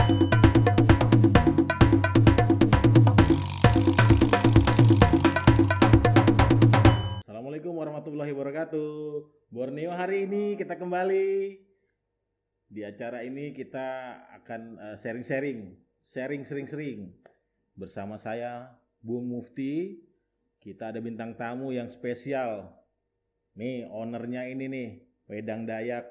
Assalamualaikum warahmatullahi wabarakatuh. Borneo, hari ini kita kembali. Di acara ini kita akan sharing sering-sering. Bersama saya, Bung Mufti. Kita ada bintang tamu yang spesial. Nih, ownernya ini nih, Wedang Dayak.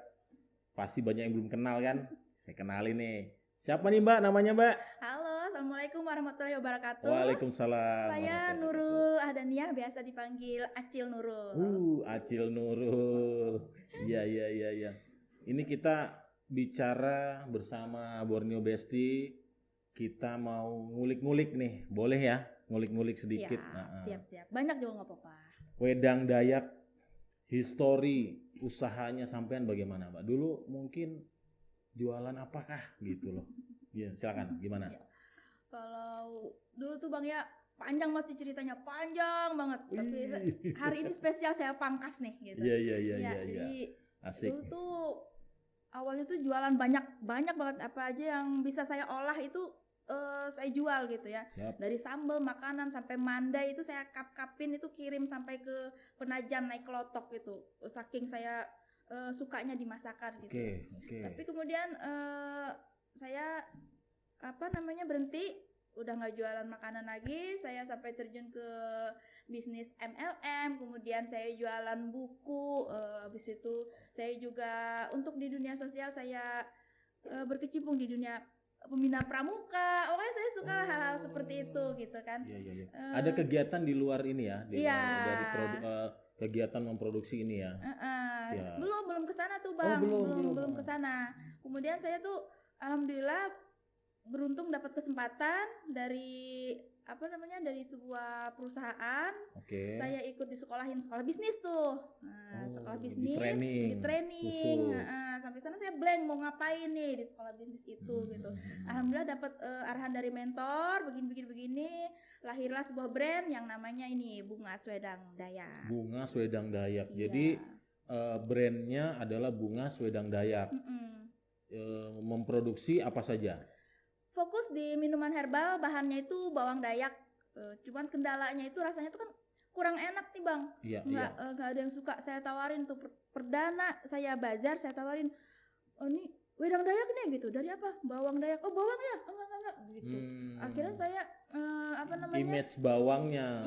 Pasti banyak yang belum kenal kan? Saya kenalin nih. Siapa nih Mbak, namanya Mbak? Halo, Assalamualaikum warahmatullahi wabarakatuh. Waalaikumsalam. Saya Nurul Ahdaniah, biasa dipanggil Acil Nurul. Acil Nurul. Iya. Ini kita bicara bersama Borneo Besti. Kita mau ngulik-ngulik nih, boleh ya? Ngulik-ngulik sedikit. Siap. Banyak juga nggak apa-apa. Wedang Dayak, histori usahanya sampean bagaimana, Mbak? Dulu mungkin jualan apakah gitu loh? Iya, silakan. Gimana? Ya. Kalau dulu tuh Bang ya panjang banget sih ceritanya, panjang banget. Tapi hari ini spesial saya pangkas nih gitu. Iya. Jadi Asik. dulu tuh awalnya tuh jualan banyak banget apa aja yang bisa saya olah itu saya jual gitu ya. Yap. Dari sambal, makanan sampai mandai itu saya kap-kapin, itu kirim sampai ke Penajam naik kelotok gitu. Saking saya sukanya di masakan gitu. Oke. Tapi kemudian saya berhenti, udah nggak jualan makanan lagi. Saya sampai terjun ke bisnis MLM, kemudian saya jualan buku. Habis itu saya juga untuk di dunia sosial saya berkecimpung di dunia pembina pramuka. Pokoknya saya suka hal-hal seperti itu gitu kan. Iya. Ada kegiatan di luar ini ya, luar dari kegiatan memproduksi ini ya. Belum kesana tuh Bang. Belum kesana. Kemudian saya tuh alhamdulillah beruntung dapat kesempatan dari dari sebuah perusahaan. Saya ikut disekolahin sekolah bisnis tuh. Sekolah bisnis, di training. Sampai sana saya blank mau ngapain nih di sekolah bisnis itu gitu. Alhamdulillah dapat arahan dari mentor begini. Lahirlah sebuah brand yang namanya ini Bunga Swedang Dayak. Bunga Swedang Dayak. Jadi brandnya adalah Bunga Swedang Dayak. Memproduksi apa saja? Fokus di minuman herbal, bahannya itu bawang Dayak. Cuman kendalanya itu rasanya tuh kan kurang enak nih Bang. Nggak ada yang suka. Saya tawarin tuh perdana saya bazar, saya tawarin, oh ini wedang Dayak nih gitu. Dari apa? Bawang Dayak. Oh bawang ya? Enggak gitu. Akhirnya saya image bawangnya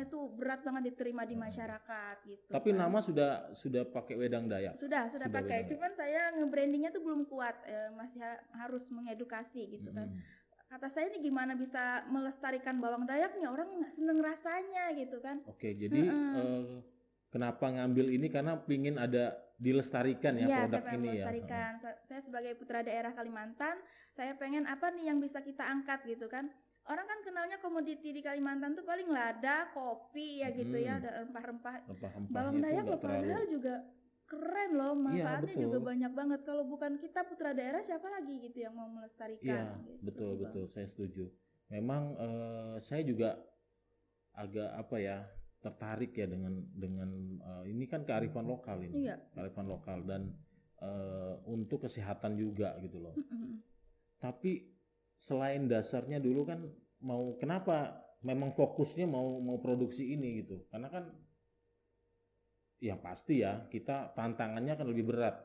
tuh berat banget diterima di masyarakat gitu. Tapi nama sudah pakai wedang Dayak. Sudah pakai. Cuman saya nge-brandingnya tuh belum kuat, masih harus mengedukasi gitu kan. Kata saya ini gimana bisa melestarikan bawang Dayak nih, orang nggak seneng rasanya gitu kan. Jadi kenapa ngambil ini karena pingin ada dilestarikan ya produk ini melestarikan. Saya sebagai putra daerah Kalimantan, saya pengen apa nih yang bisa kita angkat gitu kan. Orang kan kenalnya komoditi di Kalimantan tuh paling lada, kopi ya gitu ya, ada rempah-rempah. Bawang Dayak loh padahal juga keren loh, manfaatnya juga banyak banget. Kalau bukan kita putra daerah, siapa lagi gitu yang mau melestarikan? Iya, gitu, betul, saya setuju. Memang saya juga agak tertarik ya dengan ini kan kearifan lokal ini, kearifan lokal dan untuk kesehatan juga gitu loh. Tapi selain dasarnya dulu kan kenapa memang fokusnya mau produksi ini gitu? Karena kan ya pasti ya kita tantangannya kan lebih berat.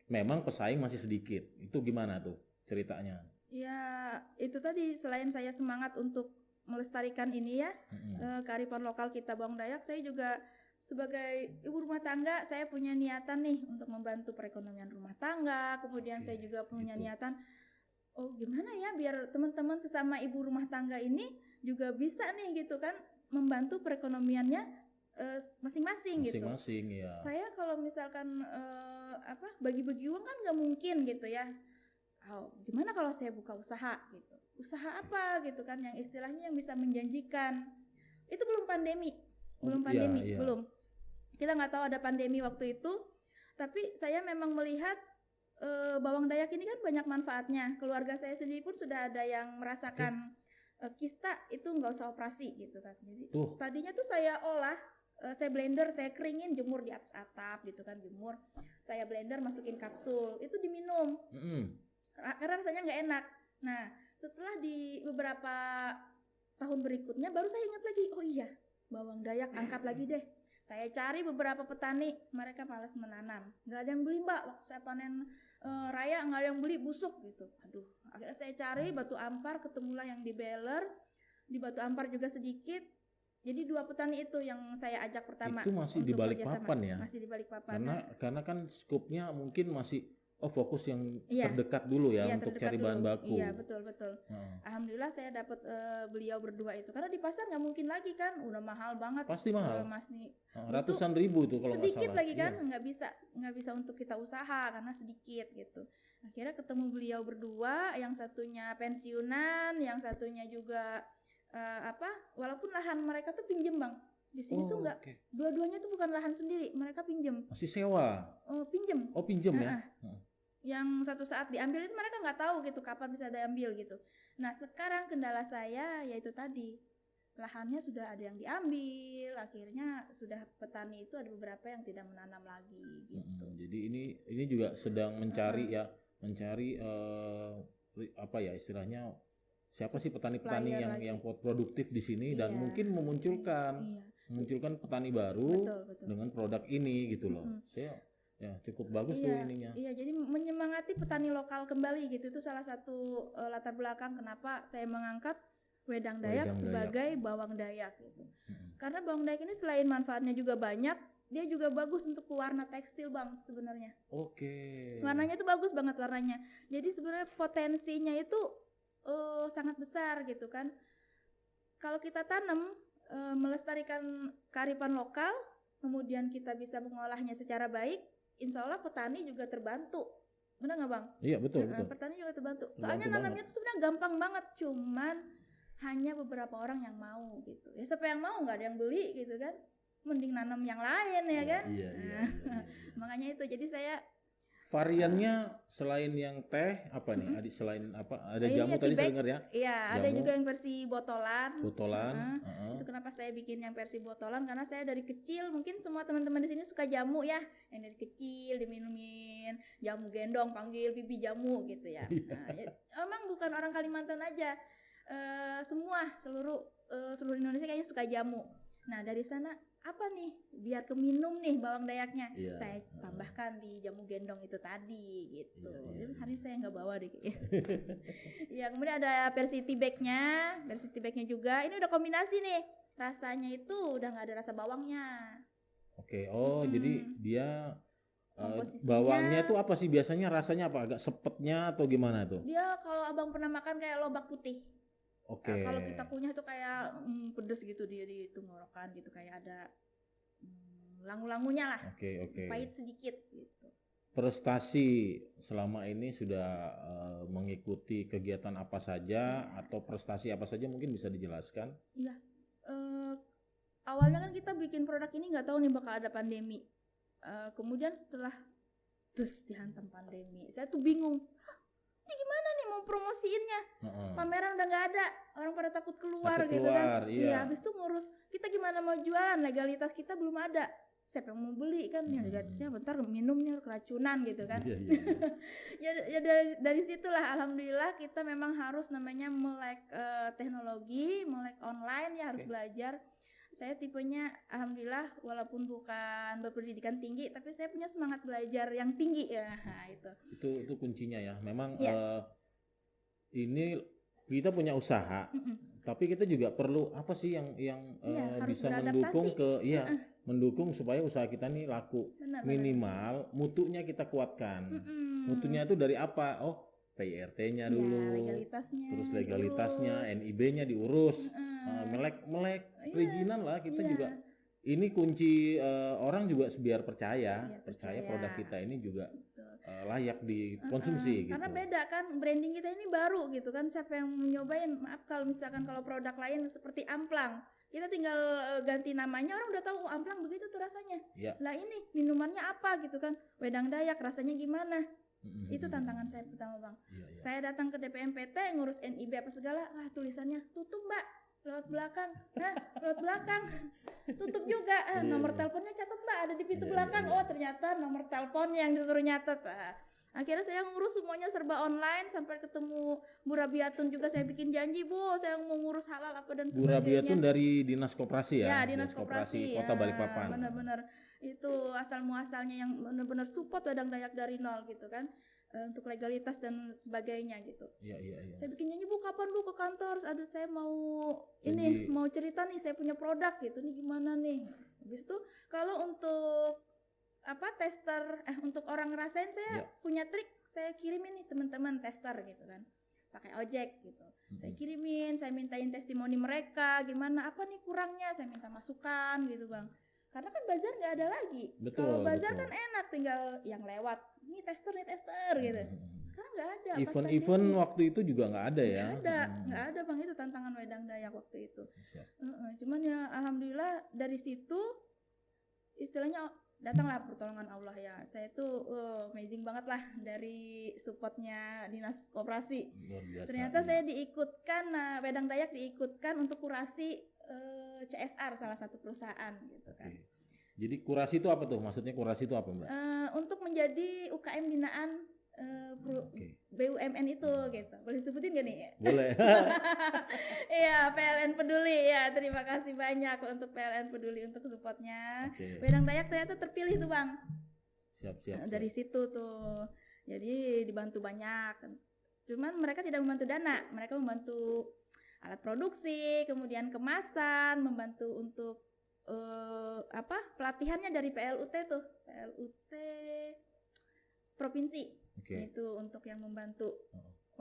Memang pesaing masih sedikit. Itu gimana tuh ceritanya? Ya itu tadi, selain saya semangat untuk melestarikan ini ya kearifan lokal kita bawang Dayak, saya juga sebagai ibu rumah tangga saya punya niatan nih untuk membantu perekonomian rumah tangga. Kemudian saya juga punya niatan, oh gimana ya biar teman-teman sesama ibu rumah tangga ini juga bisa nih gitu kan membantu perekonomiannya masing-masing gitu. Ya. Saya kalau misalkan bagi-bagi uang kan nggak mungkin gitu ya. Gimana kalau saya buka usaha gitu? Usaha apa gitu kan yang istilahnya yang bisa menjanjikan. Itu belum pandemi. Belum. Kita nggak tahu ada pandemi waktu itu. Tapi saya memang melihat bawang Dayak ini kan banyak manfaatnya. Keluarga saya sendiri pun sudah ada yang merasakan kista itu nggak usah operasi gitu kan. Jadi tadinya tuh saya olah, saya blender, saya keringin, jemur di atas atap gitu kan, saya blender, masukin kapsul, itu diminum. Karena rasanya nggak enak. Nah, setelah di beberapa tahun berikutnya baru saya ingat lagi, oh iya, bawang Dayak angkat lagi deh. Saya cari beberapa petani, mereka malas menanam. Nggak ada yang beli mbak, waktu saya panen raya nggak ada yang beli, busuk gitu. Aduh, akhirnya saya cari Batu Ampar, ketemulah yang di Beler. Di Batu Ampar juga sedikit. Jadi 2 petani itu yang saya ajak pertama. Itu masih di Balikpapan ya? Masih di Balikpapan. Karena kan skupnya mungkin masih fokus yang terdekat dulu ya, untuk cari bahan baku. Iya, betul. Alhamdulillah saya dapat beliau berdua itu. Karena di pasar nggak mungkin lagi kan, udah mahal banget. Pasti mahal. Ratusan itu ribu itu kalau nggak salah. Sedikit lagi kan, nggak bisa untuk kita usaha karena sedikit gitu. Akhirnya ketemu beliau berdua, yang satunya pensiunan, yang satunya juga walaupun lahan mereka tuh pinjem bang. Di sini tuh enggak, dua-duanya tuh bukan lahan sendiri, mereka pinjem. Masih sewa? Pinjem. Oh pinjem ya? Yang satu saat diambil itu mereka nggak tahu gitu kapan bisa diambil gitu. Nah sekarang kendala saya yaitu tadi, lahannya sudah ada yang diambil, akhirnya sudah petani itu ada beberapa yang tidak menanam lagi gitu. Jadi ini juga sedang mencari istilahnya siapa sih petani-petani yang produktif di sini dan mungkin memunculkan petani baru dengan produk ini gitu loh. Saya cukup bagus tuh ininya. Iya, jadi menyemangati petani lokal kembali gitu. Itu salah satu latar belakang kenapa saya mengangkat wedang Dayak sebagai bawang Dayak gitu. Karena bawang Dayak ini selain manfaatnya juga banyak, dia juga bagus untuk pewarna tekstil bang sebenarnya. Warnanya itu bagus banget warnanya. Jadi sebenarnya potensinya itu sangat besar gitu kan. Kalau kita tanam melestarikan kearifan lokal, kemudian kita bisa mengolahnya secara baik, insya Allah petani juga terbantu. Benar nggak bang? Iya betul. Petani juga terbantu. Soalnya nanamnya itu sebenarnya gampang banget, cuman hanya beberapa orang yang mau gitu. Ya siapa yang mau, nggak ada yang beli gitu kan. Mending nanam yang lain ya kan. Iya. Makanya itu. Jadi saya variannya selain yang teh apa nih? Selain apa? Ada jamu tadi saya dengar ya? Iya, ada juga yang versi botolan. Itu kenapa saya bikin yang versi botolan? Karena saya dari kecil, mungkin semua teman-teman di sini suka jamu ya. Yang dari kecil diminumin jamu gendong, panggil pipi jamu gitu ya. Emang bukan orang Kalimantan aja, seluruh Indonesia kayaknya suka jamu. Nah dari sana apa nih biar keminum nih bawang Dayaknya, saya tambahkan di jamu gendong itu tadi gitu. Jadi hari ini saya nggak bawa deh kayaknya. Ya kemudian ada versi tea bagnya juga. Ini udah kombinasi nih, rasanya itu udah nggak ada rasa bawangnya. Jadi dia bawangnya tuh apa sih biasanya rasanya apa? Agak sepetnya atau gimana tuh? Dia kalau abang pernah makan kayak lobak putih. Kalau kita kunyah tuh kayak pedes gitu, dia di tenggorokan gitu, kayak ada langu-langunya lah. Pahit sedikit gitu. Prestasi selama ini sudah mengikuti kegiatan apa saja atau prestasi apa saja mungkin bisa dijelaskan? Iya. Awalnya kan kita bikin produk ini nggak tahu nih bakal ada pandemi. Kemudian setelah terus dihantam pandemi, saya tuh bingung. Ini gimana nih mau promosiinnya? Pameran udah nggak ada, orang pada takut keluar gitu kan. Iya, habis itu ngurus kita gimana mau jualan, legalitas kita belum ada. Siapa yang mau beli kan? Yang legalitasnya bentar minumnya keracunan gitu kan. Ya dari situlah alhamdulillah kita memang harus namanya melek teknologi, melek online ya, harus belajar. Saya tipenya alhamdulillah walaupun bukan berpendidikan tinggi, tapi saya punya semangat belajar yang tinggi ya. Itu kuncinya ya. Memang ini kita punya usaha, tapi kita juga perlu apa sih yang bisa mendukung mendukung supaya usaha kita ini laku. Minimal mutunya kita kuatkan. Mutunya itu dari apa? PIRT-nya dulu, terus legalitasnya, NIB-nya diurus, melek perizinan lah kita juga. Ini kunci orang juga biar percaya produk kita ini juga layak dikonsumsi gitu. Karena beda kan, branding kita ini baru gitu kan. Siapa yang nyobain? Maaf kalau misalkan kalau produk lain seperti amplang, kita tinggal ganti namanya, orang udah tahu amplang begitu tuh rasanya. Lah ini minumannya apa gitu kan? Wedang Dayak rasanya gimana? Itu tantangan saya pertama bang. Saya datang ke DPMPT ngurus NIB apa segala, tulisannya tutup mbak, lewat belakang. Lewat belakang tutup juga. Nomor teleponnya catat mbak, ada di pintu belakang. Oh ternyata nomor telepon yang disuruh nyatet. Akhirnya saya ngurus semuanya serba online, sampai ketemu Bu Rabiatun juga saya bikin janji, Bu, saya mau ngurus halal apa dan Bu sebagainya. Rabiatun dari Dinas Koperasi ya? Ya, Dinas Koperasi Kota ya, Balikpapan. Benar-benar itu asal muasalnya yang benar-benar support Wedang Dayak dari nol gitu kan, untuk legalitas dan sebagainya gitu. Iya. Saya bikin janji, Bu, kapan Bu ke kantor? Aduh, saya mau ini mau cerita nih, saya punya produk gitu nih, gimana nih. Habis itu kalau untuk tester untuk orang ngerasain, saya punya trik, saya kirimin nih teman-teman tester gitu kan, pakai ojek gitu. Saya kirimin, saya mintain testimoni mereka, gimana apa nih kurangnya, saya minta masukan gitu Bang. Karena kan bazar nggak ada lagi. Kalau bazar kan enak, tinggal yang lewat, nih tester gitu. Sekarang nggak ada. Event waktu itu juga nggak ada ya? Nggak ada Bang, itu tantangan Wedang Dayak waktu itu. Cuman ya alhamdulillah dari situ istilahnya datanglah pertolongan Allah ya. Saya tuh amazing banget lah dari supportnya Dinas Koperasi. Ternyata saya diikutkan, Wedang Dayak diikutkan untuk kurasi CSR salah satu perusahaan gitu kan. Jadi kurasi itu apa tuh? Maksudnya kurasi itu apa Mbak? Untuk menjadi UKM binaan BUMN itu gitu. Boleh sebutin gak nih? Boleh. Iya, PLN Peduli ya. Terima kasih banyak untuk PLN Peduli untuk supportnya. Wedang Dayak ternyata terpilih tuh Bang. Siap. Dari situ tuh. Jadi dibantu banyak. Cuman mereka tidak membantu dana, mereka membantu alat produksi, kemudian kemasan, membantu untuk pelatihannya dari PLUT tuh, PLUT provinsi. Itu untuk yang membantu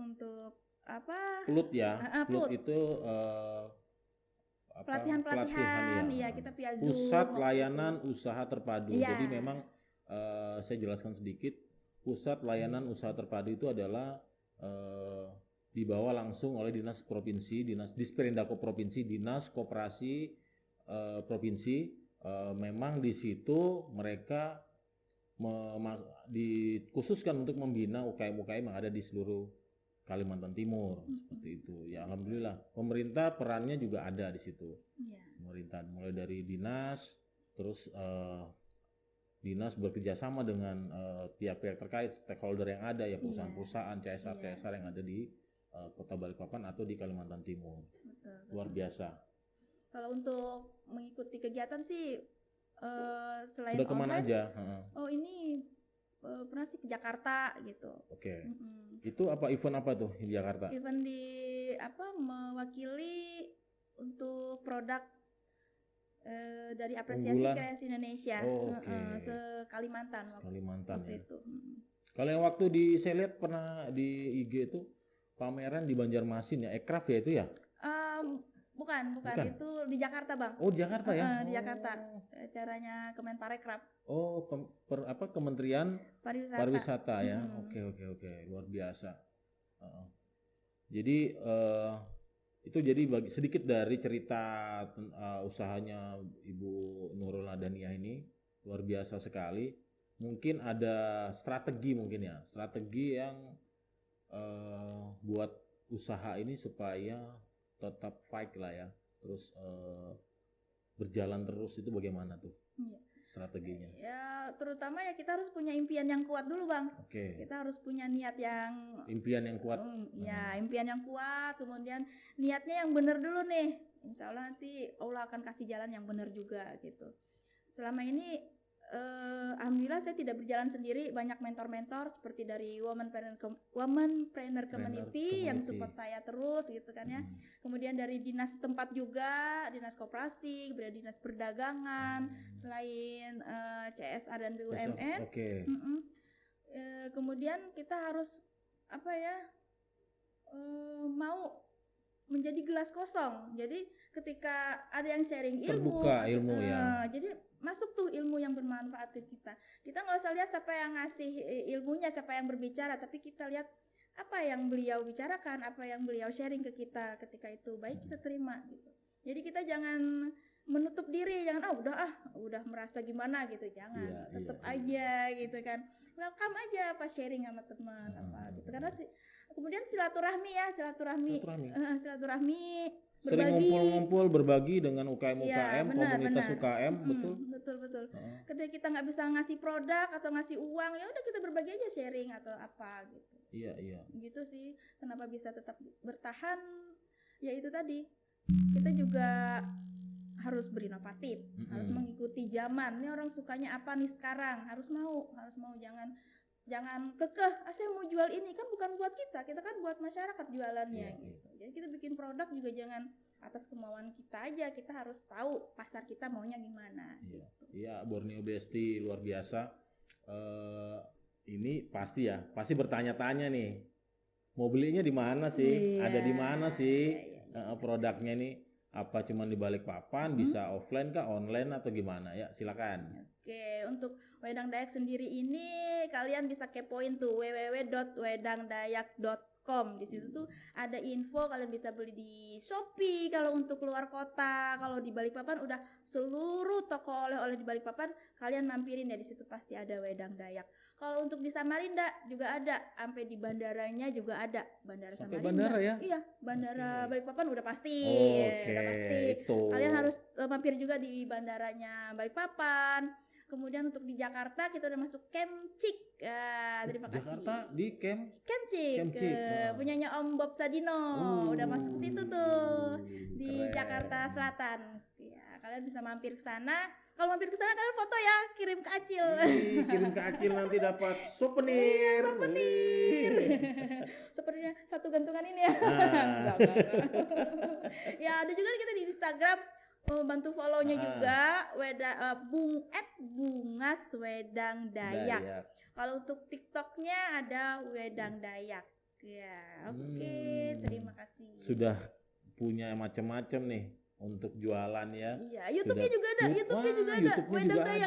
untuk PLUT ya. PLUT itu pelatihan ya, kita via Zoom. Pusat Layanan Usaha Terpadu. Jadi memang saya jelaskan sedikit, Pusat Layanan Usaha Terpadu itu adalah dibawa langsung oleh Dinas Provinsi, Dinas Disperindako Provinsi, Dinas Koperasi Provinsi. Memang di situ mereka dikhususkan untuk membina UKM-UKM yang ada di seluruh Kalimantan Timur, seperti itu. Ya alhamdulillah, pemerintah perannya juga ada di situ. Pemerintah mulai dari dinas, terus dinas bekerjasama dengan pihak-pihak terkait, stakeholder yang ada ya, perusahaan-perusahaan, CSR yang ada di Kota Balikpapan atau di Kalimantan Timur. Betul. Luar biasa. Kalau untuk mengikuti kegiatan sih selain sudah kemana online, aja? Ini pernah sih ke Jakarta gitu. Itu event apa tuh di Jakarta? Event di mewakili untuk produk dari apresiasi kreasi Indonesia se-Kalimantan waktu itu. Kalau yang waktu saya lihat pernah di IG itu pameran di Banjarmasin ya, Ekraf ya itu ya? Bukan, itu di Jakarta Bang. Oh di Jakarta ya? Di Jakarta, acaranya Kemenparekraf. Kementerian Pariwisata ya. Oke, luar biasa. Jadi itu jadi sedikit dari cerita usahanya Ibu Nurul Adaniyah ini, luar biasa sekali. Mungkin ada strategi yang buat usaha ini supaya tetap fight lah ya, terus berjalan terus, itu bagaimana tuh strateginya? Ya terutama ya kita harus punya impian yang kuat dulu Bang. Kita harus punya impian yang kuat. Impian yang kuat, kemudian niatnya yang benar dulu nih. Insya Allah nanti Allah akan kasih jalan yang benar juga gitu. Selama ini alhamdulillah saya tidak berjalan sendiri, banyak mentor-mentor seperti dari Womenpreneur Community yang support saya terus gitu kan ya. Kemudian dari dinas tempat juga, Dinas Koperasi, Dinas Perdagangan, selain CSR dan BUMN. Kemudian kita harus mau menjadi gelas kosong. Jadi ketika ada yang sharing ilmu, terbuka ilmu ya. Jadi masuk tuh ilmu yang bermanfaat ke kita. Kita nggak usah lihat siapa yang ngasih ilmunya, siapa yang berbicara, tapi kita lihat apa yang beliau bicarakan, apa yang beliau sharing ke kita. Ketika itu baik, kita terima gitu. Jadi kita jangan menutup diri, jangan udah merasa gimana gitu, jangan. Tetap aja gitu kan. Welcome aja pas sharing sama teman gitu. Karena kemudian silaturahmi. sering ngumpul-ngumpul berbagi dengan UKM-UKM, komunitas benar. UKM, betul. Ketika kita nggak bisa ngasih produk atau ngasih uang, ya udah kita berbagi aja, sharing atau apa gitu. Iya. Gitu sih, kenapa bisa tetap bertahan? Ya itu tadi, kita juga harus berinovatif, harus mengikuti zaman. Ini orang sukanya apa nih sekarang? Harus mau, jangan kekeh. Saya mau jual ini, kan bukan buat kita kan buat masyarakat jualannya gitu. Jadi kita bikin produk juga jangan atas kemauan kita aja, kita harus tahu pasar kita maunya gimana. Iya, Borneo Besti luar biasa. Ini pasti bertanya-tanya nih, mau belinya di mana sih? Ada di mana sih produknya ini? Apa cuma di Balikpapan, bisa offline kah, online atau gimana? Ya, silakan. Oke, untuk Wedang Dayak sendiri ini kalian bisa kepoin tuh www.wedangdayak.com. Di situ tuh ada info, kalian bisa beli di Shopee kalau untuk keluar kota. Kalau di Balikpapan udah seluruh toko oleh-oleh di Balikpapan kalian mampirin ya, di situ pasti ada Wedang Dayak. Kalau untuk di Samarinda juga ada, sampai di bandaranya juga ada, Bandara sampai Samarinda. Bandara ya? Iya, Bandara Balikpapan udah pasti. Udah pasti. Kalian harus mampir juga di bandaranya Balikpapan. Kemudian untuk di Jakarta kita udah masuk Kemcik. Terima kasih. Jakarta di Kemcik. Punyanya Om Bob Sadino. Udah masuk ke situ tuh. Di keren. Jakarta Selatan. Ya, kalian bisa mampir ke sana. Kalau mampir ke sana kalian foto ya, kirim ke Acil. Kirim ke Acil nanti dapat souvenir. Souvenirnya satu gantungan ini ya. Ya, ada juga kita di Instagram. Bantu follow-nya juga @bungas Wedang Dayak. Kalau untuk TikTok-nya ada Wedang Dayak. Ya, oke. Terima kasih. Sudah punya macam-macam nih untuk jualan ya. Iya, YouTube-nya juga ada. Wedang Dayak.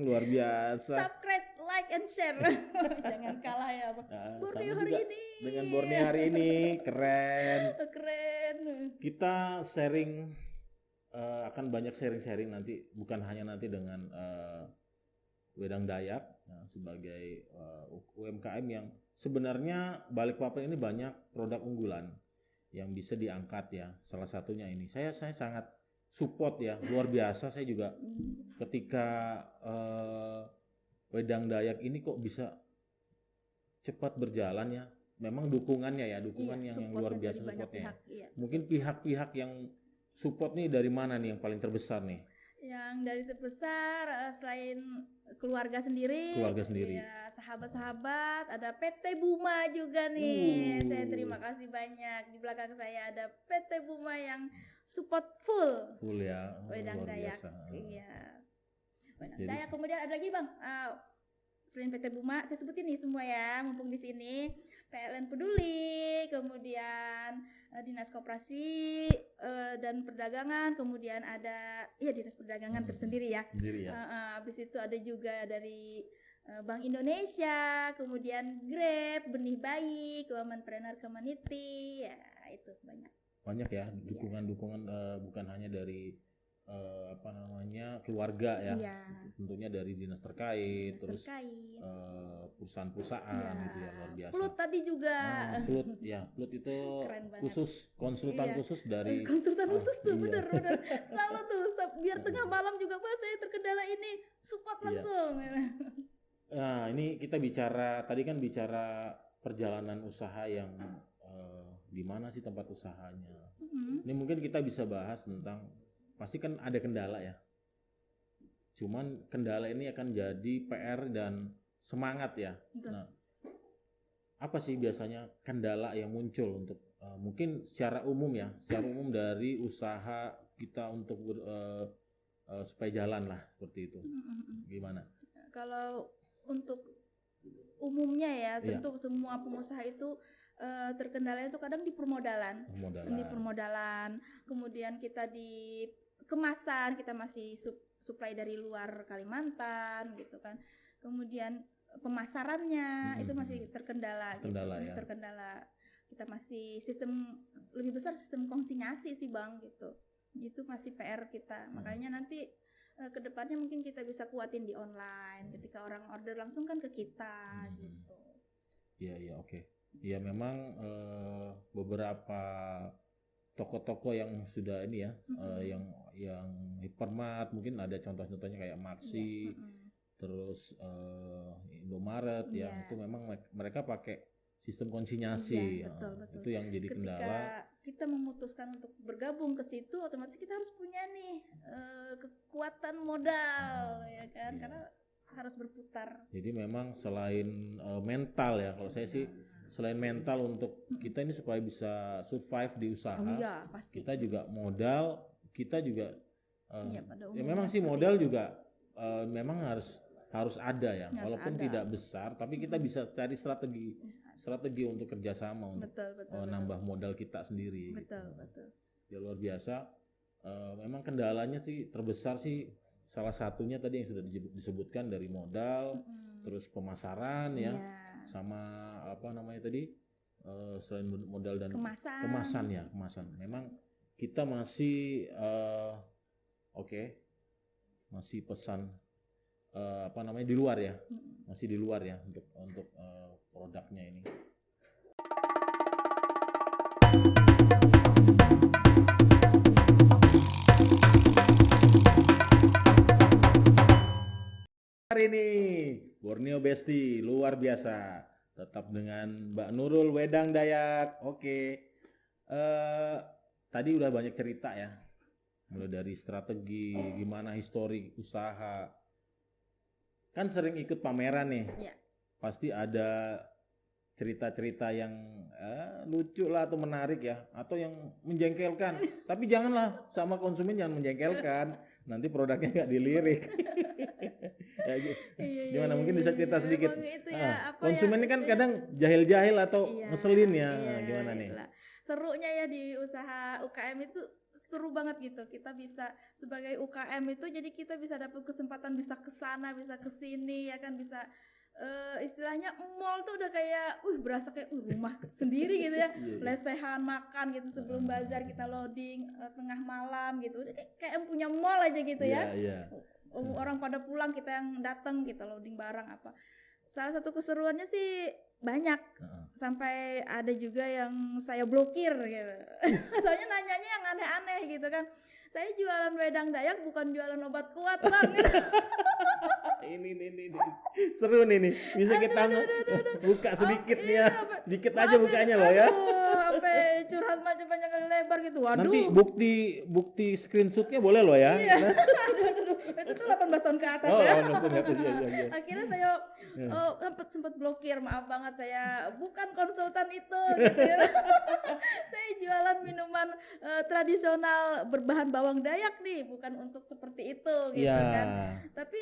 Luar biasa. Subscribe, like and share. Jangan kalah ya, Pak. Borneo hari ini. Dengan Borneo hari ini keren. Kita sharing akan banyak sharing nanti, bukan hanya nanti dengan Wedang Dayak sebagai UMKM yang sebenarnya Balikpapan ini banyak produk unggulan yang bisa diangkat ya. Salah satunya ini saya sangat support ya, luar biasa. Saya juga ketika Wedang Dayak ini kok bisa cepat berjalan ya, memang dukungannya ya, yang luar biasa supportnya. Mungkin pihak-pihak yang support nih dari mana nih yang paling terbesar nih? Yang dari terbesar selain keluarga sendiri ya, sahabat-sahabat, ada PT Buma juga nih. Saya terima kasih banyak. Di belakang saya ada PT Buma yang support full ya. Wedang Dayak. Iya. Wedang Dayak. Kemudian ada lagi Bang, selain PT Buma, saya sebutin nih semua ya, mumpung di sini. PLN Peduli, kemudian Dinas Koperasi dan Perdagangan, kemudian ada Dinas Perdagangan tersendiri ya. Habis itu ada juga dari Bank Indonesia, kemudian Grab, Benih Bayi, Womenpreneur Community, ya itu banyak ya dukungan bukan hanya dari keluarga ya. Tentunya dari dinas terkait, perusahaan-perusahaan gitu ya, luar biasa. Plut tadi juga. Plut itu khusus konsultan khusus dari konsultan khusus tuh, bener. Selalu tuh biar tengah malam juga Pak saya terkendala ini, support langsung. Nah, ini kita tadi kan bicara perjalanan usaha yang di mana sih tempat usahanya. Ini mungkin kita bisa bahas tentang, pasti kan ada kendala ya. Cuman kendala ini akan jadi PR dan semangat ya. Betul. Nah, apa sih biasanya kendala yang muncul untuk mungkin secara umum dari usaha kita untuk supaya jalan lah seperti itu. Gimana? Kalau untuk umumnya ya, tentu semua pengusaha itu terkendala itu kadang di permodalan. Kemudian kita di kemasan, kita masih supply dari luar Kalimantan gitu kan. Kemudian pemasarannya itu masih terkendala. Terkendala. Kita masih lebih besar sistem konsinyasi sih Bang gitu. Itu masih PR kita. Makanya nanti kedepannya mungkin kita bisa kuatin di online. Ketika orang order langsung kan ke kita gitu. Iya, oke. Ya memang beberapa toko-toko yang sudah ini ya, yang hypermart, mungkin ada contoh-contohnya kayak Maxi, terus Indomaret ya, itu memang mereka pakai sistem konsinyasi. Betul, betul. Itu yang jadi kendala. Ketika kita memutuskan untuk bergabung ke situ, otomatis kita harus punya nih kekuatan modal, ya kan? Karena harus berputar. Jadi memang selain mental ya, kalau saya sih selain mental untuk kita ini supaya bisa survive di usaha, pasti. Kita juga modal, kita juga ya memang sih modal juga memang harus ada ya, walaupun tidak besar, tapi kita bisa cari strategi untuk kerjasama untuk nambah modal kita sendiri. Betul. Ya luar biasa. Memang kendalanya sih terbesar sih salah satunya tadi yang sudah disebutkan dari modal, terus pemasaran ya. Sama apa namanya tadi, selain modal dan kemasan. Memang kita masih masih pesan di luar ya, masih di luar ya untuk produknya ini. Hari ini Borneo Besti luar biasa, tetap dengan Mbak Nurul Wedang Dayak. Tadi udah banyak cerita ya, mulai dari strategi, gimana histori usaha. Kan sering ikut pameran nih, pasti ada cerita-cerita yang lucu lah atau menarik ya, atau yang menjengkelkan. Tapi janganlah, sama konsumen jangan menjengkelkan, nanti produknya nggak dilirik. Gimana mungkin bisa cerita sedikit? Konsumen ini kan kadang jahil-jahil atau ngeselin ya, gimana nih? Serunya ya di usaha UKM itu seru banget gitu. Kita bisa sebagai UKM itu jadi kita bisa dapat kesempatan bisa ke sana, bisa ke sini ya kan, bisa istilahnya mall tuh udah kayak berasa kayak rumah sendiri gitu ya. Lesehan makan gitu sebelum bazar kita loading tengah malam gitu. Udah kayak punya mall aja gitu ya. Orang pada pulang kita yang datang kita loading barang apa. Salah satu keseruannya sih banyak, sampai ada juga yang saya blokir gitu. Soalnya nanyanya yang aneh-aneh gitu kan. Saya jualan wedang Dayak bukan jualan obat kuat bang. Ini seru nih bisa kita buka sedikit ya, dikit aja bukanya loh ya. Sampai curhat macam panjang lebar gitu. Waduh. Nanti bukti screenshotnya boleh loh ya. Itu tuh 18 tahun ke atas ya. Akhirnya saya sempat blokir, maaf banget saya bukan konsultan itu gitu ya. Saya jualan minuman tradisional berbahan bawang Dayak nih, bukan untuk seperti itu gitu kan. Tapi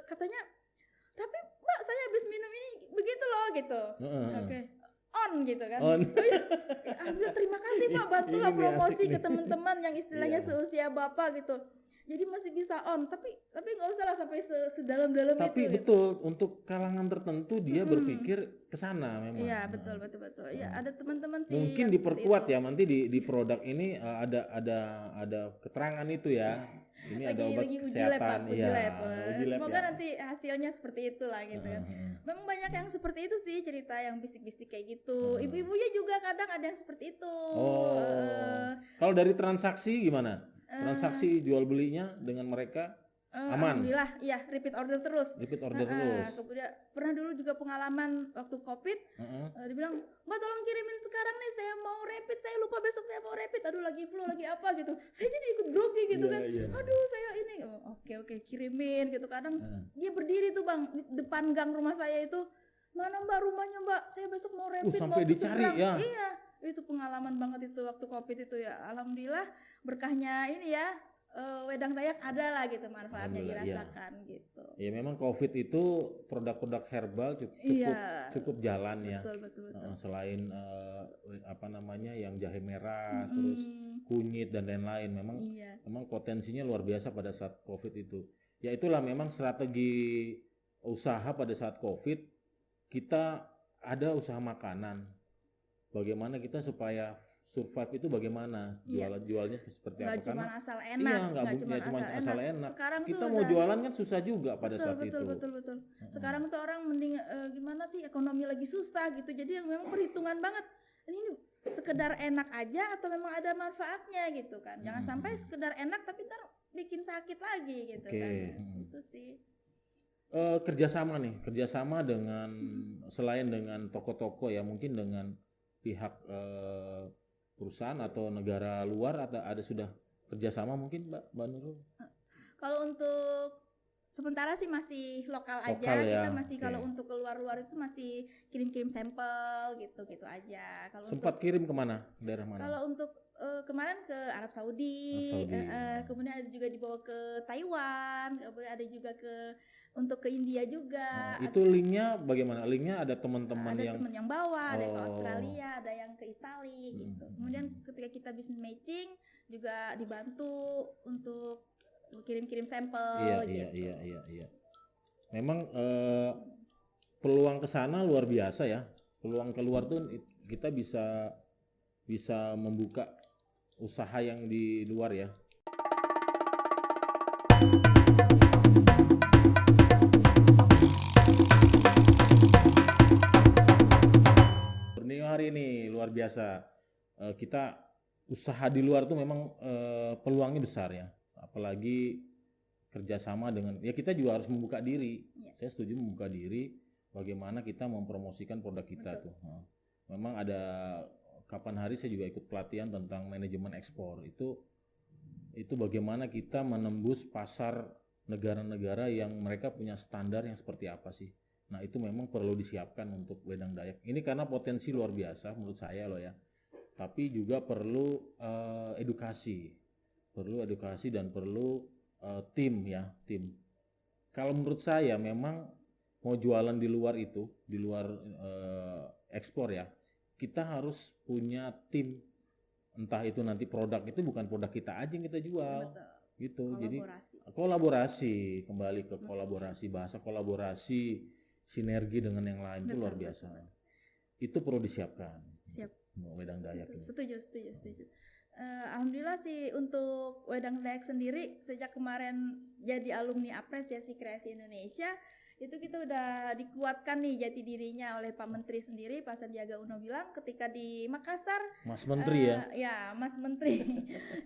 katanya, tapi Mbak saya habis minum ini begitu loh gitu. On gitu kan. Alhamdulillah, terima kasih Pak, bantulah promosi ke teman-teman yang istilahnya seusia Bapak gitu. Jadi masih bisa on, tapi nggak usah lah sampai sedalam-dalam itu. Tapi betul gitu. Untuk kalangan tertentu dia berpikir ke sana memang. Iya betul. Ya ada teman-teman sih. Mungkin diperkuat ya nanti di produk ini ada keterangan itu ya. Ini ada obat kesehatan. Uji lab. Semoga nanti hasilnya seperti itulah gitu kan. Memang banyak yang seperti itu sih, cerita yang bisik-bisik kayak gitu. Ibu-ibunya juga kadang ada yang seperti itu. Kalau dari transaksi gimana? Transaksi jual belinya dengan mereka aman? Alhamdulillah, iya, repeat order terus. Kemudian pernah dulu juga pengalaman waktu COVID, dia bilang, Mbak tolong kirimin sekarang nih, saya mau rapid, saya lupa besok saya mau rapid, aduh lagi flu, lagi apa gitu. Saya jadi ikut grogi gitu kan. Aduh saya ini, oke kirimin gitu. Kadang dia berdiri tuh bang, di depan gang rumah saya itu, mana Mbak rumahnya Mbak, saya besok mau rapid, sampai mau dicari ya. Iya. Itu pengalaman banget itu waktu COVID itu ya. Alhamdulillah berkahnya ini ya, wedang Dayak ada lah gitu, manfaatnya dirasakan gitu. Ya memang COVID itu produk-produk herbal cukup jalan ya. Betul. Selain yang jahe merah, terus kunyit dan lain-lain, memang potensinya luar biasa pada saat COVID itu. Ya itulah memang strategi usaha pada saat COVID. Kita ada usaha makanan. Bagaimana kita supaya survive itu bagaimana jualnya seperti apa? Cuma asal enak. Nggak cuma asal enak. Sekarang kita mau jualan kan susah juga pada saat itu. Betul. Sekarang tuh orang mending gimana sih, ekonomi lagi susah gitu. Jadi yang memang perhitungan banget. Ini sekedar enak aja atau memang ada manfaatnya gitu kan. Jangan sampai sekedar enak tapi ntar bikin sakit lagi gitu kan. Itu sih. Kerjasama dengan selain dengan toko-toko ya, mungkin dengan pihak perusahaan atau negara luar, ada sudah kerjasama mungkin Mbak Nurul? Kalau untuk sementara sih masih lokal aja ya. Kita masih kalau untuk keluar-luar itu masih kirim-kirim sampel gitu aja. Kalau sempat kirim kemana, daerah mana? Kalau untuk kemarin ke Arab Saudi. Kemudian ada juga dibawa ke Taiwan, kemudian ada juga untuk ke India juga. Itu linknya bagaimana? Linknya ada teman-teman ada teman yang bawa, ada yang ke Australia, ada yang ke Italia gitu. Kemudian ketika kita business matching juga dibantu untuk kirim-kirim sampel gitu. Iya. Memang peluang ke sana luar biasa ya. Peluang keluar tuh kita bisa membuka usaha yang di luar ya. Borneo hari ini luar biasa. Kita usaha di luar tuh memang peluangnya besar ya. Apalagi kerjasama dengan, ya kita juga harus membuka diri. Saya setuju membuka diri. Bagaimana kita mempromosikan produk kita tuh. Memang ada kapan hari saya juga ikut pelatihan tentang manajemen ekspor. Itu bagaimana kita menembus pasar negara-negara yang mereka punya standar yang seperti apa sih. Nah itu memang perlu disiapkan untuk Wedang Dayak. Ini karena potensi luar biasa menurut saya loh ya. Tapi juga perlu edukasi dan perlu tim. Kalau menurut saya memang mau jualan di luar ekspor ya, kita harus punya tim. Entah itu nanti produk itu bukan produk kita aja yang kita jual. Betul. Gitu. Jadi kolaborasi, kembali ke kolaborasi, bahasa kolaborasi, sinergi dengan yang lain itu luar biasa. Itu perlu disiapkan. Siap. Wedang Dayak. Setuju. Alhamdulillah sih untuk Wedang Dayak sendiri sejak kemarin jadi alumni Apresiasi Kreasi Indonesia itu kita udah dikuatkan nih jati dirinya oleh Pak Menteri sendiri. Pak Sandiaga Uno bilang ketika di Makassar, Mas Menteri Mas Menteri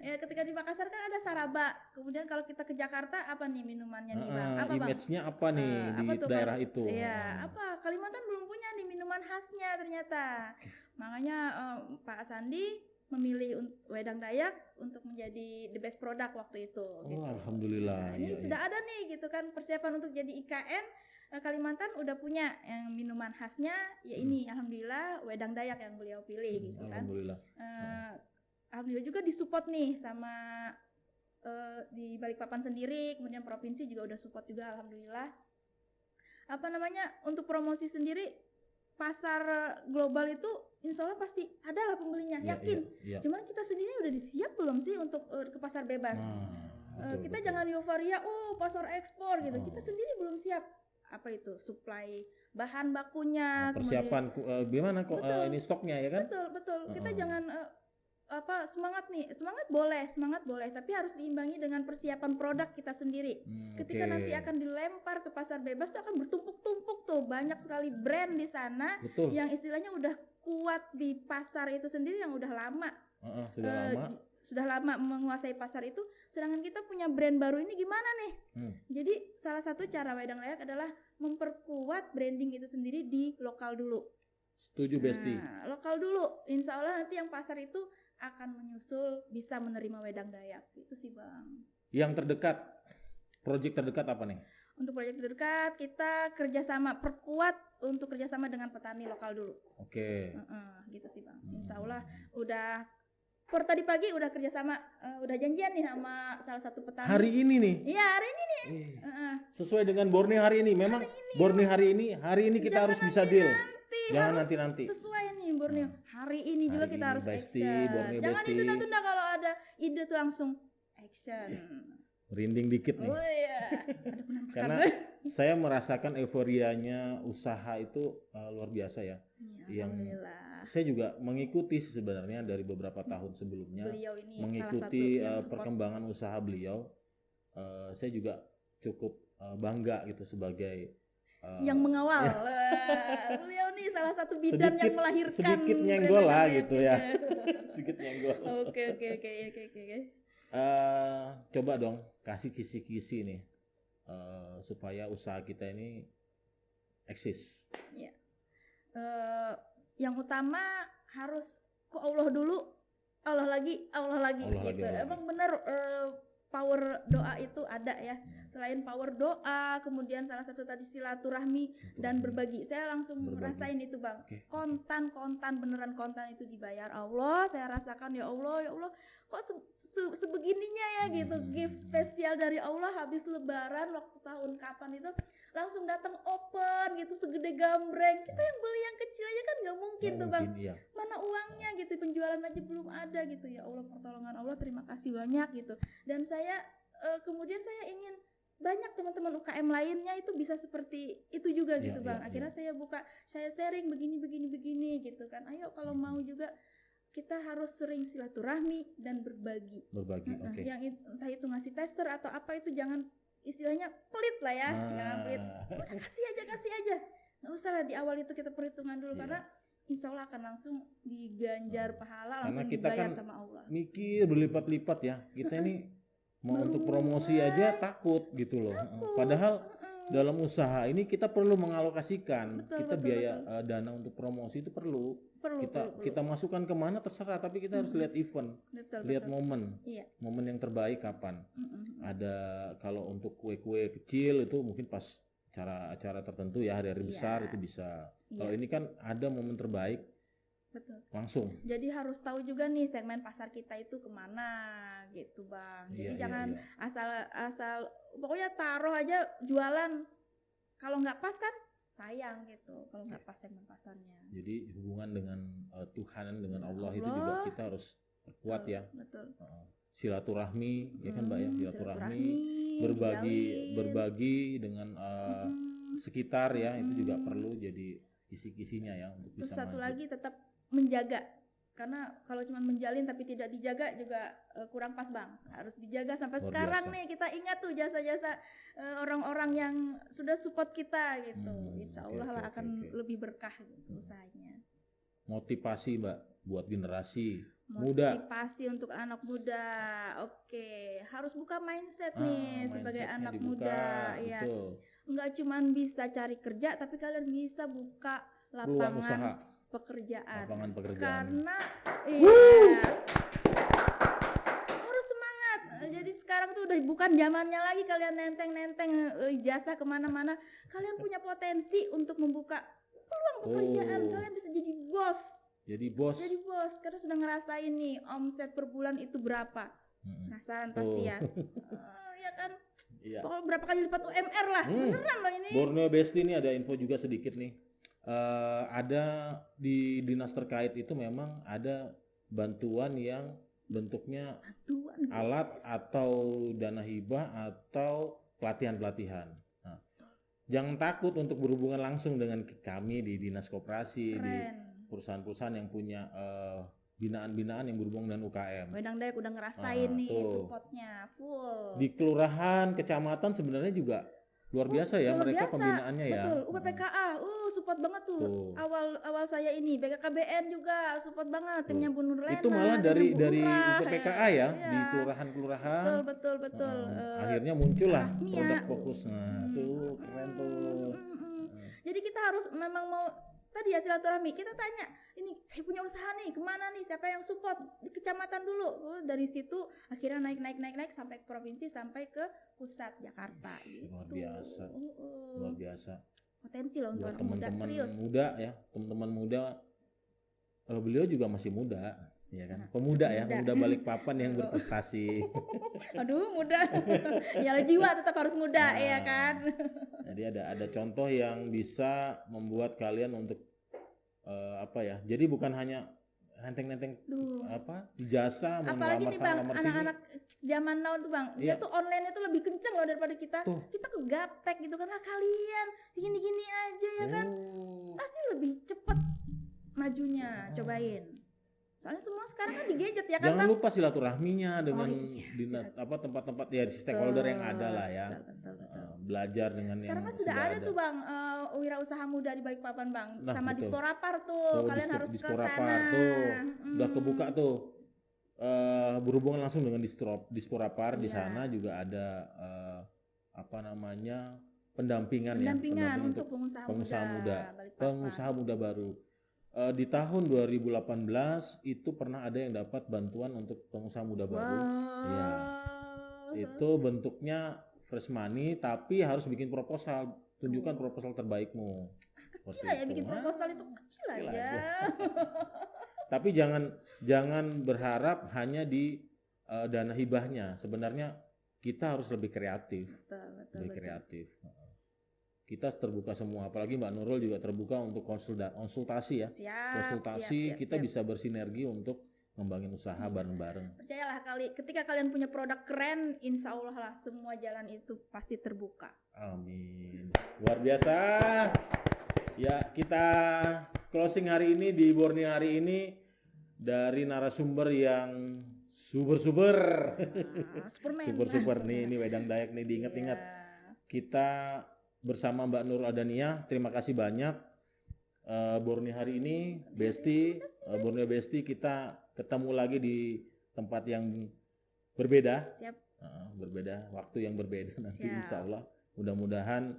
ya, ketika di Makassar kan ada Saraba, kemudian kalau kita ke Jakarta apa nih minumannya nih Bang? Apa image-nya apa nih di daerah itu? Iya, apa Kalimantan belum punya nih minuman khasnya ternyata. Makanya Pak Sandi memilih Wedang Dayak untuk menjadi the best product waktu itu. Gitu. Alhamdulillah. Nah, ini sudah ada nih gitu kan persiapan untuk jadi IKN. Kalimantan udah punya yang minuman khasnya ya ini alhamdulillah Wedang Dayak yang beliau pilih gitu kan. Alhamdulillah. Alhamdulillah juga disupport nih sama di Balikpapan sendiri, kemudian provinsi juga udah support juga alhamdulillah. Untuk promosi sendiri pasar global itu insya Allah pasti adalah pembelinya, yakin. Cuman kita sendiri udah disiap belum sih untuk ke pasar bebas? Betul. Jangan euforia, pasar ekspor gitu. Kita sendiri belum siap. Apa itu? Supply bahan bakunya, persiapan gimana kok ini stoknya ya kan? Betul. Kita jangan semangat boleh, tapi harus diimbangi dengan persiapan produk kita sendiri. Ketika nanti akan dilempar ke pasar bebas itu akan bertumpuk-tumpuk tuh, banyak sekali brand di sana. Betul. Yang istilahnya udah kuat di pasar itu sendiri yang udah lama. Sudah lama menguasai pasar itu, sedangkan kita punya brand baru ini gimana nih? Jadi salah satu cara Wedang Dayak adalah memperkuat branding itu sendiri di lokal dulu. Setuju Besti. Lokal dulu, insya Allah nanti yang pasar itu akan menyusul bisa menerima Wedang Dayak. Itu sih Bang. Yang terdekat, proyek terdekat apa nih? Untuk proyek terdekat kita perkuat untuk kerjasama dengan petani lokal dulu. Oke. Gitu sih Bang. Insya Allah udah tadi pagi udah kerjasama, udah janjian nih sama salah satu petani. Hari ini nih? Iya hari ini nih. Sesuai dengan Borneo hari ini. Memang Borneo hari ini kita harus bisa deal. Jangan nanti. Sesuai nih Borneo. Hari ini juga kita harus action. Jangan ditunda-tunda kalau ada ide tuh langsung action. Merinding dikit nih. Oh iya. Karena saya merasakan euforianya usaha itu luar biasa ya. Yang saya juga mengikuti sebenarnya dari beberapa tahun sebelumnya, mengikuti perkembangan usaha beliau. Saya juga cukup bangga gitu sebagai yang mengawal. Beliau nih salah satu bidan yang melahirkan. Sedikit nyenggol lah gitu ya. Sedikit nyenggol. Oke. Coba dong kasih kisi-kisi nih supaya usaha kita ini eksis. Ya. Yang utama harus ke Allah dulu, Allah lagi gitu. Emang benar power doa itu ada ya. Selain power doa, kemudian salah satu tadi silaturahmi dan berbagi. Saya langsung rasain itu Bang. Kontan beneran kontan itu dibayar Allah. Saya rasakan ya Allah kok sebegininya ya gitu. Gift spesial dari Allah habis lebaran waktu tahun kapan itu langsung datang open gitu segede gambreng. Kita yang beli yang kecil aja kan nggak mungkin tuh Bang. Iya. Mana uangnya gitu, penjualan aja belum ada gitu. Ya Allah, pertolongan Allah, terima kasih banyak gitu. Dan saya kemudian saya ingin banyak teman-teman UKM lainnya itu bisa seperti itu juga gitu Bang. Akhirnya saya buka, saya sharing begini gitu kan. Ayo kalau mau juga kita harus sering silaturahmi dan berbagi. Oke. Yang entah itu ngasih tester atau apa itu jangan istilahnya pelit lah ya. Jangan pelit. Udah kasih aja. Nggak usah lah di awal itu kita perhitungan dulu karena insya Allah akan langsung diganjar pahala, langsung karena kita dibayar kan sama Allah. Mikir berlipat-lipat ya. Kita ini mau untuk promosi aja takut gitu loh. Padahal dalam usaha ini kita perlu mengalokasikan biaya dana untuk promosi itu perlu. Kita masukkan kemana terserah, tapi kita harus lihat event, lihat momen yang terbaik kapan. Ada kalau untuk kue-kue kecil itu mungkin pas acara tertentu ya, hari-hari besar itu bisa. Kalau ini kan ada momen terbaik. Betul. Langsung. Jadi harus tahu juga nih segmen pasar kita itu kemana gitu Bang. Jadi jangan asal pokoknya taruh aja jualan. Kalau nggak pas kan sayang gitu. Kalau nggak pas segmen pasarnya. Jadi hubungan dengan Tuhan, dengan Allah itu juga kita harus kuat ya. Betul. Silaturahmi ya kan Mbak ya, silaturahmi berbagi dengan sekitar ya, itu juga perlu jadi kisi-kisinya ya untuk bisa. Terus satu lagi tetap menjaga, karena kalau cuma menjalin tapi tidak dijaga juga kurang pas Bang. Harus dijaga sampai sekarang nih, kita ingat tuh jasa-jasa orang-orang yang sudah support kita gitu. Insya Allah akan lebih berkah gitu usahanya. Motivasi Mbak buat generasi muda. Motivasi untuk anak muda. Oke, harus buka mindset nih sebagai anak muda ya. Enggak cuma bisa cari kerja, tapi kalian bisa buka lapangan pekerjaan. Karena harus semangat. Jadi sekarang tuh udah bukan zamannya lagi kalian nenteng-nenteng ijazah kemana-mana. Kalian punya potensi untuk membuka peluang pekerjaan. Kalian bisa jadi bos. Jadi bos karena sudah ngerasain nih omset per bulan itu berapa. Penasaran pasti ya. Ya kan. Iya. Pokoknya berapa kali lipat UMR lah. Beneran loh ini. Borneo Besti ini ada info juga sedikit nih. Ada di dinas terkait itu memang ada bantuan yang bentuknya alat atau dana hibah atau pelatihan. Nah, jangan takut untuk berhubungan langsung dengan kami di dinas koperasi, di perusahaan-perusahaan yang punya binaan-binaan yang berhubungan dengan UKM. Wedang Dayak udah ngerasain nih supportnya full. Di kelurahan, kecamatan sebenarnya juga luar biasa ya mereka pembinaannya ya. Betul, UPPKA, support banget tuh. Awal saya ini BKKBN juga support banget, timnya Bu Nurlena. Itu malah dari UPPKA ya, di kelurahan-kelurahan. Betul. Akhirnya muncullah produk fokus. Nah, tuh keren tuh. Jadi kita harus memang mau tadi ya silaturahmi, kita tanya, ini saya punya usaha nih, kemana nih, siapa yang support di kecamatan dulu. Dari situ akhirnya naik sampai ke provinsi, sampai ke pusat Jakarta. Gitu. Luar biasa. Potensi loh untuk teman-teman muda ya, teman-teman muda. Kalau beliau juga masih muda, ya kan? Pemuda ya, pemuda Balikpapan yang berprestasi. Aduh, muda. Ya jiwa tetap harus muda, ya kan? Jadi ada contoh yang bisa membuat kalian untuk jadi bukan hanya nenteng-nenteng ijazah, apalagi nih Bang, anak-anak zaman now tuh Bang, dia tuh online itu lebih kenceng loh daripada kita. Kita ke gaptek gitu kan, kalian gini-gini aja ya kan, pasti lebih cepet majunya. Cobain. Soalnya semua sekarang kan di gadget ya kan. Jangan lupa silaturahminya dengan tempat-tempat ya stakeholder yang ada lah ya. Betul. belajar dengan sekarang yang kan sudah ada tuh Bang, wirausaha muda di Balikpapan Bang, sama betul. Disporapar tuh, kalian harus ke sana. Tuh, udah kebuka tuh. Berhubungan langsung dengan Disporapar di sana juga ada pendampingan untuk pengusaha muda baru. Di tahun 2018 itu pernah ada yang dapat bantuan untuk pengusaha muda baru. Ya. Itu bentuknya fresh money tapi harus bikin proposal, tunjukkan proposal terbaikmu. Kecil aja bikin proposal itu kecil aja. Tapi jangan berharap hanya di dana hibahnya. Sebenarnya kita harus lebih kreatif. Betul. Kreatif. Kita terbuka semua, apalagi Mbak Nurul juga terbuka untuk konsultasi ya. Siap, kita bisa bersinergi untuk ngembangin usaha bareng-bareng. Percayalah ketika kalian punya produk keren, insya Allah lah semua jalan itu pasti terbuka. Amin. Luar biasa. Ya, kita closing hari ini di Borneo hari ini dari narasumber yang super. Super nih, ini Wedang Dayak nih diingat-ingat. Kita bersama Mbak Nur Adania, terima kasih banyak. Borneo hari ini, Borneo Besti, kita ketemu lagi di tempat yang berbeda. Siap. Berbeda, waktu yang berbeda nanti insya Allah. Mudah-mudahan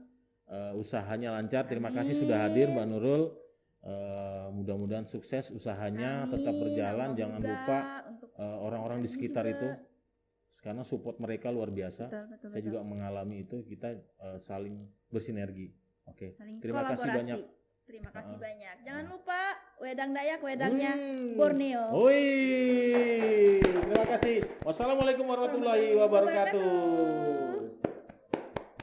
usahanya lancar. Terima kasih sudah hadir Mbak Nurul. Mudah-mudahan sukses usahanya. Amin. Tetap berjalan. Jangan lupa orang-orang di sekitar itu, karena support mereka luar biasa. Betul. Saya juga mengalami itu. Kita saling bersinergi. Oke. Terima kasih banyak. Terima kasih banyak. Jangan lupa Wedang Dayak, wedangnya Borneo. Terima kasih. Wassalamualaikum warahmatullahi wabarakatuh.